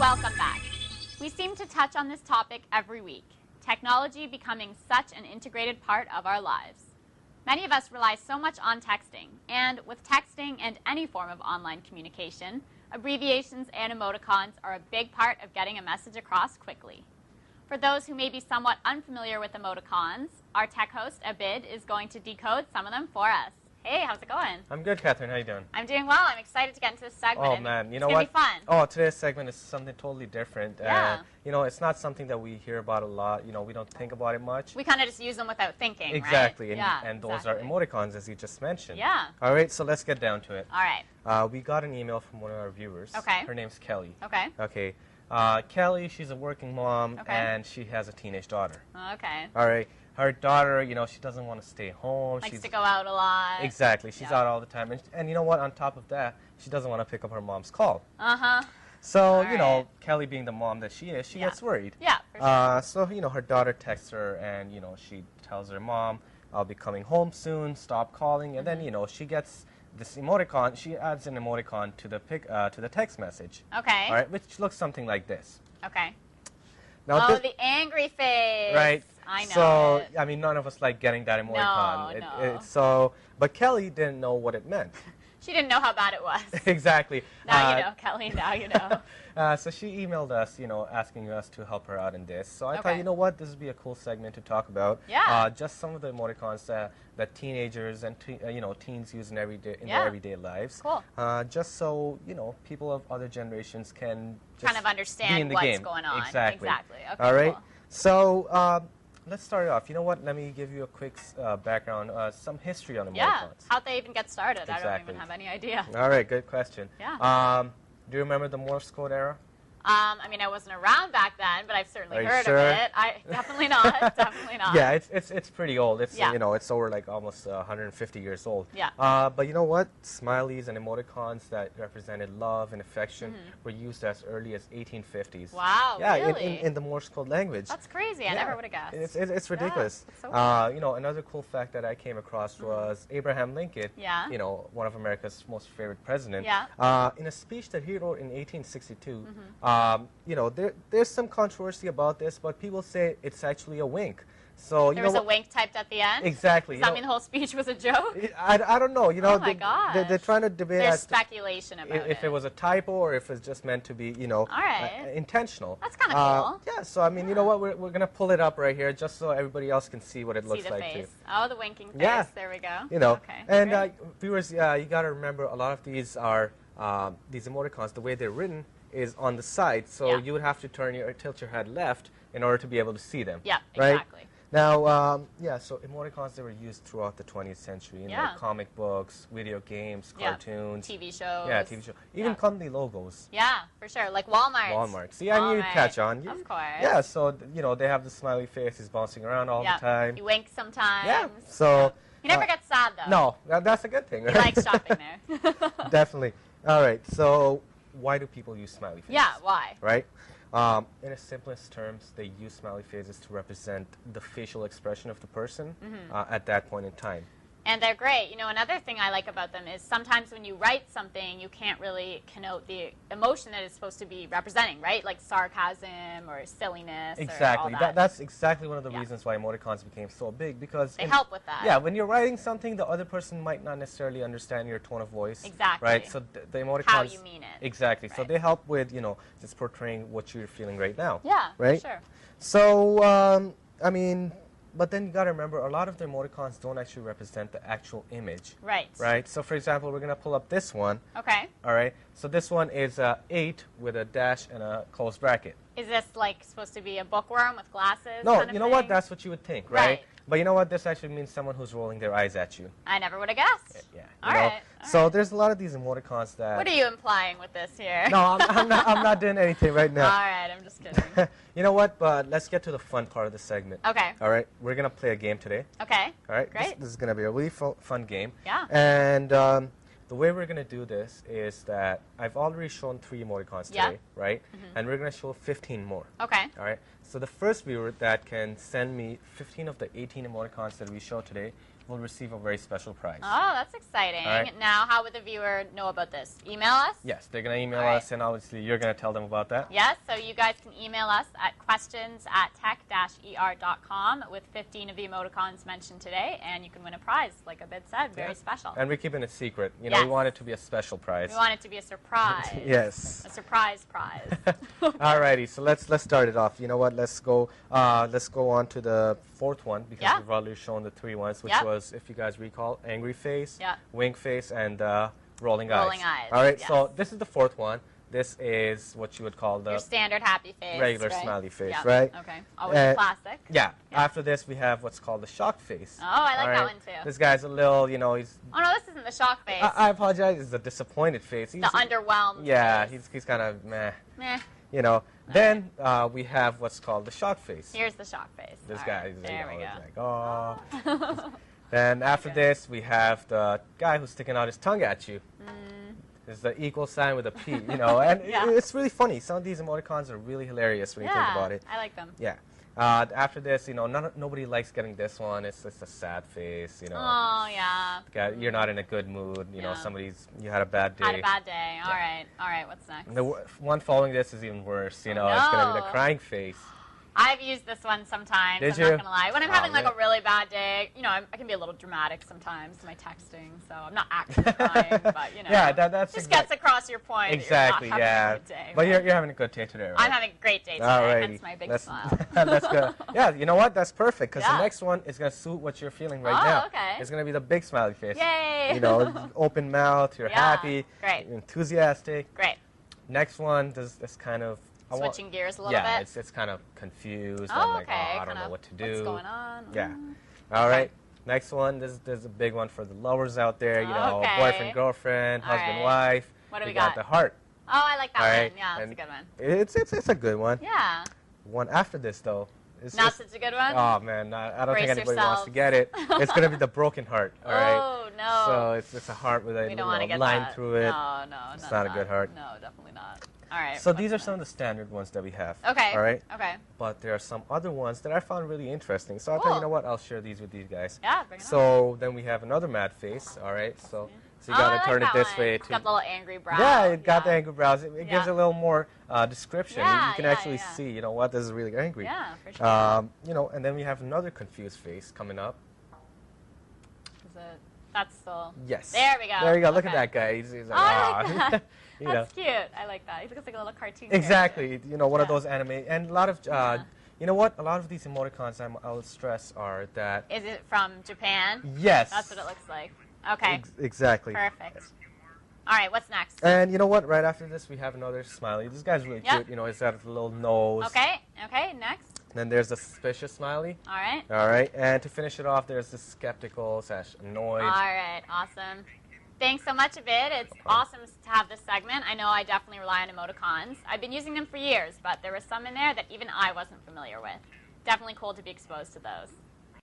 Welcome back. We seem to touch on this topic every week, technology becoming such an integrated part of our lives. Many of us rely so much on texting, and with texting and any form of online communication, abbreviations and emoticons are a big part of getting a message across quickly. For those who may be somewhat unfamiliar with emoticons, our tech host, Abid, is going to decode some of them for us. Hey, how's it going? I'm good, Catherine. How you doing? I'm doing well. I'm excited to get into this segment. Oh, man. You know what? It's going to be fun. Oh, today's segment is something totally different. Yeah. You know, it's not something that we hear about a lot. You know, we don't think about it much. We kind of just use them without thinking, exactly. right? And those are emoticons, as you just mentioned. Yeah. All right, so let's get down to it. All right. We got an email from one of our viewers. Okay. Her name's Kelly. Okay. Okay. Kelly, she's a working mom, okay. and she has a teenage daughter. Okay. All right. Her daughter, you know, she doesn't want to stay home. Likes to go out a lot. Exactly. She's out all the time. And you know what? On top of that, she doesn't want to pick up her mom's call. Uh-huh. So, you know, Kelly being the mom that she is, she gets worried. Yeah, for sure. So, you know, her daughter texts her and, you know, she tells her mom, I'll be coming home soon, stop calling. And then, you know, she gets this emoticon. She adds an emoticon to the text message. Okay. All right, which looks something like this. Okay. Now, the angry face. Right. I know. So, I mean, none of us like getting that emoticon. No. But Kelly didn't know what it meant. She didn't know how bad it was. Exactly. Now you know, Kelly. Now you know. So she emailed us, you know, asking us to help her out in this. So I thought, you know what, this would be a cool segment to talk about. Yeah. Just some of the emoticons that teenagers and you know, teens use in their everyday lives. Cool. Just so, you know, people of other generations can just kind of understand what's going on. Exactly. Okay, all right. Cool. So let's start it off. You know what? Let me give you a quick background, some history on emoticons. Yeah. How'd they even get started? Exactly. I don't even have any idea. All right. Good question. Yeah. Do you remember the Morse code era? I mean, I wasn't around back then, but I've certainly heard sure? of it. Definitely not. Definitely not. Yeah, it's pretty old. It's you know, it's over like almost 150 years old. Yeah. But you know what? Smileys and emoticons that represented love and affection were used as early as 1850s. Wow. Yeah, really? in the Morse code language. That's crazy. I never would have guessed. It's ridiculous. Yeah, so cool. You know, another cool fact that I came across was Abraham Lincoln. Yeah. You know, one of America's most favorite presidents. Yeah. In a speech that he wrote in 1862. You know, there's some controversy about this, but people say it's actually a wink. So there was a wink typed at the end? Exactly. Does that mean the whole speech was a joke? I don't know. You know, oh my gosh. They're trying to debate There's speculation about if it was a typo or if it's just meant to be, you know, intentional. That's kind of cool. Yeah, so I mean, you know what, we're going to pull it up right here just so everybody else can see what it looks like face. too. Oh, the winking face. Yeah. There we go. You know, okay. And viewers, you got to remember a lot of these are, these emoticons, the way they're written is on the side, so you would have to tilt your head left in order to be able to see them. Yeah, right? exactly. Now, so emoticons, they were used throughout the 20th century in like comic books, video games, cartoons. TV shows. Yeah, TV shows. Even company logos. Yeah, for sure. Like Walmart. Walmart. See, I knew you'd catch on. Of course. Yeah, so, you know, they have the smiley faces bouncing around all the time. You wink sometimes. Yeah, so... He never gets sad, though. No, that's a good thing, right? He likes shopping there. Definitely. All right, so why do people use smiley faces? Yeah, why? Right? In the simplest terms, they use smiley faces to represent the facial expression of the person at that point in time. And they're great. You know, another thing I like about them is sometimes when you write something, you can't really connote the emotion that it's supposed to be representing, right? Like sarcasm or silliness. Exactly. Or all that. That's exactly one of the reasons why emoticons became so big, because they help with that. Yeah, when you're writing something, the other person might not necessarily understand your tone of voice. Exactly. Right. So the emoticons. How you mean it. Exactly. Right. So they help with, you know, just portraying what you're feeling right now. Yeah. Right. For sure. So I mean. But then you got to remember, a lot of the emoticons don't actually represent the actual image. Right. Right? So, for example, we're going to pull up this one. Okay. All right? So this one is 8 with a dash and a closed bracket. Is this, like, supposed to be a bookworm with glasses? No, kind of you know thing? what? That's what you would think, right? But you know what? This actually means someone who's rolling their eyes at you. I never would have guessed. Yeah. All right. So there's a lot of these emoticons that... What are you implying with this here? No, I'm not doing anything right now. All right, I'm just kidding. You know what? But let's get to the fun part of the segment. Okay. All right? We're going to play a game today. Okay. All right? Great. This is going to be a really fun game. Yeah. And the way we're going to do this is that I've already shown 3 emoticons today, right? And we're going to show 15 more. Okay. All right? So the first viewer that can send me 15 of the 18 emoticons that we show today will receive a very special prize. Oh, that's exciting. All right. Now, how would the viewer know about this? Email us? Yes, they're going to email All right. us, and obviously you're going to tell them about that. Yes, so you guys can email us at questions@tech-er.com with 15 of the emoticons mentioned today, and you can win a prize, like Abid said, very special. And we're keeping it secret. You know, Yes. we want it to be a special prize. We want it to be a surprise. Yes. A surprise prize. Alrighty, so let's start it off. You know what? Let's go on to the fourth one because Yeah. we've already shown the three ones, which Yep. was, if you guys recall, angry face, Yeah. wink face, and rolling eyes. Rolling eyes, All right, yes. so this is the fourth one. This is what you would call the Your standard happy face. regular right? smiley face, Yep. right? Okay. Always a classic. Yeah. Yeah. After this, we have what's called the shocked face. Oh, I like All that right? one too. This guy's a little, you know, he's. Oh no, this isn't the shock face. I apologize. It's a disappointed face. the underwhelmed Yeah, face. he's kind of meh. Meh. You know. Then we have what's called the shocked face. Here's the shock face. This All guy right, is there we like, go. oh. Then after this, we have the guy who's sticking out his tongue at you. It's the equal sign with a P, you know, and Yeah. it's really funny. Some of these emoticons are really hilarious when you think about it. I like them. Yeah. After this, you know, nobody likes getting this one. It's a sad face, you know. Oh yeah. You're not in a good mood. You know, Yeah. you had a bad day. Had a bad day. All right. All right. What's next? And the one following this is even worse. You know, Oh, it's gonna be the no. crying face. I've used this one sometimes. Did I'm you? not gonna lie. When I'm Oh, having like yeah. a really bad day, you know, I can be a little dramatic sometimes in my texting. So I'm not actually crying, but you know, Yeah, that's just exact- gets across your point. Exactly. That you're not Yeah. having a good day, But right? you're having a good day today, right? I'm having a great day today. Alrighty. Hence my big That's, smile. that's good. Yeah, you know what? That's perfect because Yeah. the next one is going to suit what you're feeling right Oh, now. okay. It's going to be the big smiley face. Yay! You know, open mouth, you're Yeah, happy, great. you're enthusiastic. Great. Next one, this kind of... Switching gears a little yeah, bit. it's kind of confused. Oh, I'm like, okay. oh, I don't Kinda know what to do. What's going on? Yeah. All right. Next one, there's a big one for the lovers out there. You know, Okay. boyfriend, girlfriend, All husband, right. wife. What do we got? got? The heart. Oh, I like that All one. right, Yeah, that's and a good one. It's a good one. Yeah. One after this though. Not such a good one? Oh man, I don't think Brace anybody wants to yourselves. get it. It's gonna be the broken heart. All right. Oh, no. So it's a heart with a we don't want to get line that. through it. No, no, It's not a good heart. No, definitely not. All right. So these are some of the standard ones that we have. Okay. All right. Okay. But there are some other ones that I found really interesting. So I thought, you Cool. know what, I'll share these with these guys. Yeah, bring it on. So then we have another mad face. All right. So you I gotta like turn it that this one. way It's to. got the little angry brow. Yeah, it got the Yeah. angry brows. It gives Yeah. a little more description. Yeah, You can yeah, actually yeah. see, you know what, this is really angry. Yeah, for sure. You know, and then we have another confused face coming up. Is it? That's still. Yes. There we go. There you go. Look at Okay. that guy. He's like, Oh, I like "Ah." that. You know. That's cute. I like that. He looks like a little cartoon. Exactly. You know, one of Yeah. those anime, and a lot of, Yeah. you know what, a lot of these emoticons I'll stress are that. Is it from Japan? Yes. That's what it looks like. Okay. Exactly. Perfect. All right. What's next? And you know what? Right after this, we have another smiley. This guy's really Yep. cute. You know, he's got a little nose. Okay. Okay. Next. Then there's the suspicious smiley. All right. All right. And to finish it off, there's the skeptical / annoyed. All right. Awesome. Thanks so much, Abid. It's awesome to have this segment. I know I definitely rely on emoticons. I've been using them for years, but there were some in there that even I wasn't familiar with. Definitely cool to be exposed to those.